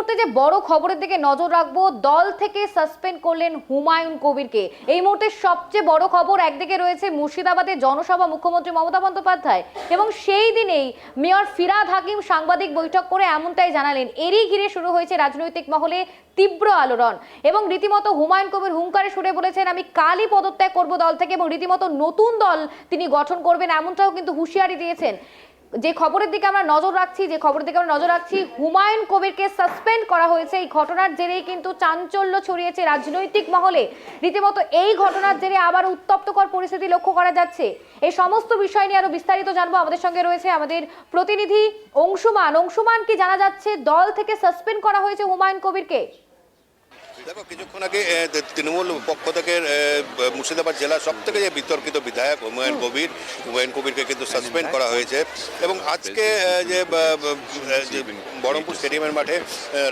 মুহূর্তে যে বড় খবরের দিকে নজর রাখবো, দল থেকে সাসপেন্ড করলেন হুমায়ুন কবিরকে। এই মুহূর্তে সবচেয়ে বড় খবর, একদিকে রয়েছে মুর্শিদাবাদের জনসভা মুখ্যমন্ত্রী মমতা বন্দ্যোপাধ্যায়, এবং সেই দিনেই মেয়র ফিরহাদ হাকিম সাংবাদিক বৈঠক করে এমনটাই জানালেন। এরই ঘিরে শুরু হয়েছে রাজনৈতিক মহলে তীব্র আলোড়ন, এবং রীতিমতো হুমায়ুন কবির হুঙ্কারে সুরে বলেছেন, আমি কালই পদত্যাগ করব দল থেকে, এবং রীতিমতো নতুন দল তিনি গঠন করবেন, এমনটাও কিন্তু হুঁশিয়ারি দিয়েছেন। যে খবরের দিকে আমরা নজর রাখছি, হুমায়ুন কবিরকে সাসপেন্ড করা হয়েছে। এই ঘটনার জেরেই কিন্তু চাঞ্চল্য ছড়িয়েছে রাজনৈতিক মহলে। রীতিমতো এই ঘটনার জেরে আবার উত্তপ্তকর পরিস্থিতি লক্ষ্য করা যাচ্ছে। এই সমস্ত বিষয় নিয়ে আরো বিস্তারিত জানবো। আমাদের সঙ্গে রয়েছে আমাদের প্রতিনিধি অংশুমান। কি জানা যাচ্ছে, দল থেকে সাসপেন্ড করা হয়েছে হুমায়ুন কবিরকে? দেখো, কিছুক্ষণ আগে তৃণমূল পক্ষ থেকে মুর্শিদাবাদ জেলার সব থেকে যে বিতর্কিত বিধায়ক হুমায়ুন কবিরকে কিন্তু সাসপেন্ড করা হয়েছে। এবং আজকে যে বহরমপুর স্টেডিয়ামের মাঠে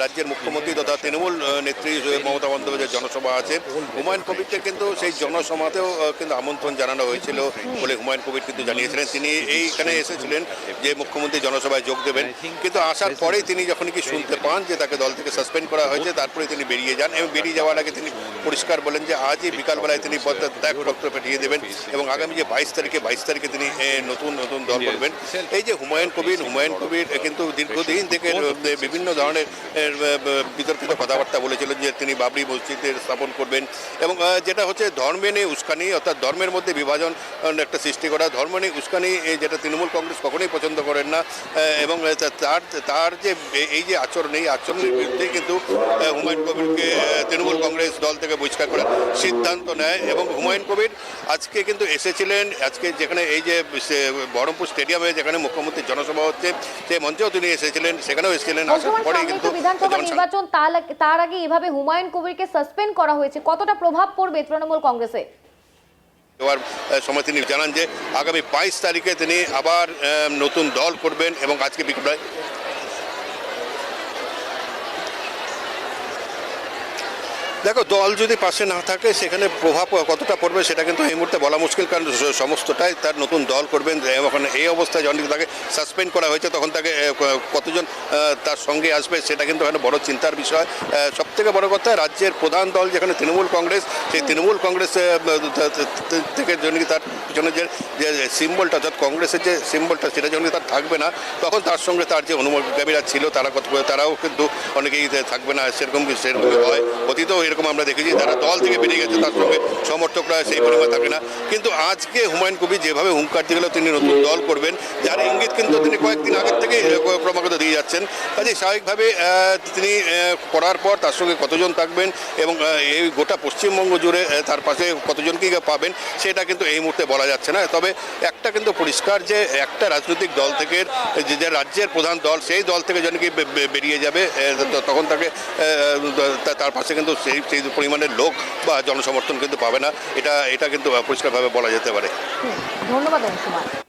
রাজ্যের মুখ্যমন্ত্রী তথা তৃণমূল নেত্রী মমতা বন্দ্যোপাধ্যায়ের জনসভা আছে। হুমায়ুন কবিরকে কিন্তু সেই জনসভাতেও কিন্তু আমন্ত্রণ জানানো হয়েছিল বলে হুমায়ুন কবির কিন্তু জানিয়েছিলেন তিনি এইখানে এসেছিলেন যে মুখ্যমন্ত্রী জনসভায় যোগ দেবেন। কিন্তু আসার পরেই তিনি যখন কি শুনতে পান যে তাকে দল থেকে সাসপেন্ড করা হয়েছে, তারপরে তিনি বেরিয়ে যান। এবং বেরিয়ে যাওয়ার আগে তিনি পরিষ্কার বলেন যে আজই বিকালবেলায় তিনি ত্যাগপত্র পাঠিয়ে দেবেন এবং আগামী যে 22 তারিখে তিনি নতুন দল করবেন। এই যে হুমায়ুন কবির কিন্তু দীর্ঘদিন থেকে বিভিন্ন ধরনের বিতর্কিত কথাবার্তা বলেছিলেন যে তিনি বাবরি মসজিদের স্থাপন করবেন, এবং যেটা হচ্ছে ধর্মে নিয়ে উস্কানি, অর্থাৎ ধর্মের মধ্যে বিভাজন একটা সৃষ্টি করা, ধর্ম নিয়ে উস্কানি, যেটা তৃণমূল কংগ্রেস কখনোই পছন্দ করেন না। এবং তার যে এই যে আচরণ, এই আচরণের বিরুদ্ধে কিন্তু হুমায়ুন কবিরকে তৃণমূল কংগ্রেস দল থেকে বহিষ্কার করার সিদ্ধান্ত নেয়। এবং হুমায়ুন কবির আজকে কিন্তু এসেছিলেন, আজকে যেখানে এই যে বহরমপুর স্টেডিয়ামে যেখানে মুখ্যমন্ত্রীর জনসভা হচ্ছে সেই মঞ্চেও তিনি এসেছিলেন, সেখানেও এসেছিলেন। আসার পরেই কিন্তু বিধানসভা নির্বাচন, তার আগে এভাবে হুমায়ুন কবিরকে সাসপেন্ড করা হয়েছে, কতটা প্রভাব পড়বে তৃণমূল কংগ্রেসে? দেওয়ার সময় তিনি জানান যে আগামী 22 তারিখে তিনি আবার নতুন দল করবেন। এবং আজকে বিকেলে দেখো, দল যদি পাশে না থাকে সেখানে প্রভাব কতটা পড়বে সেটা কিন্তু এই মুহূর্তে বলা মুশকিল, কারণ সমস্তটাই তার নতুন দল করবেন। এখন এই অবস্থায় যখন তাকে সাসপেন্ড করা হয়েছে তখন তাকে কতজন তার সঙ্গে আসবে সেটা কিন্তু এখানে বড় চিন্তার বিষয়। সবথেকে বড় কথা, রাজ্যের প্রধান দল যেখানে তৃণমূল কংগ্রেস, সেই তৃণমূল কংগ্রেস থেকে যখন তার পিছনে যে সিম্বলটা, অর্থাৎ কংগ্রেসের যে সিম্বলটা, সেটা যখন তার থাকবে না, তখন তার সঙ্গে তার যে অনুগামীরা ছিল তারাও কিন্তু অনেকেই থাকবে না। সেরকম হয় অতীত, এরকম আমরা দেখেছি যারা দল থেকে বেরিয়ে গেছে তার সঙ্গে সমর্থকরা সেই পরিমাণ থাকে না। কিন্তু আজকে হুমায়ুন কবির যেভাবে হুঙ্কার দিয়ে গেল তিনি নতুন দল করবেন, যার ইঙ্গিত কিন্তু তিনি কয়েকদিন আগের থেকে ক্রমাগত দিয়ে যাচ্ছেন। কাজে স্বাভাবিকভাবে তিনি করার পর তার সঙ্গে কতজন থাকবেন এবং এই গোটা পশ্চিমবঙ্গ জুড়ে তার পাশে কতজনকেই পাবেন সেটা কিন্তু এই মুহূর্তে বলা যাচ্ছে না। তবে একটা কিন্তু পরিষ্কার যে একটা রাজনৈতিক দল থেকে যে রাজ্যের প্রধান দল, সেই দল থেকে যখন কি বেরিয়ে যাবে তখন তাকে তার পাশে কিন্তু সেই পরিমাণের লোক বা জনসমর্থন কিন্তু পাবে না। এটা কিন্তু পরিষ্কারভাবে বলা যেতে পারে। ধন্যবাদ অংশুমান।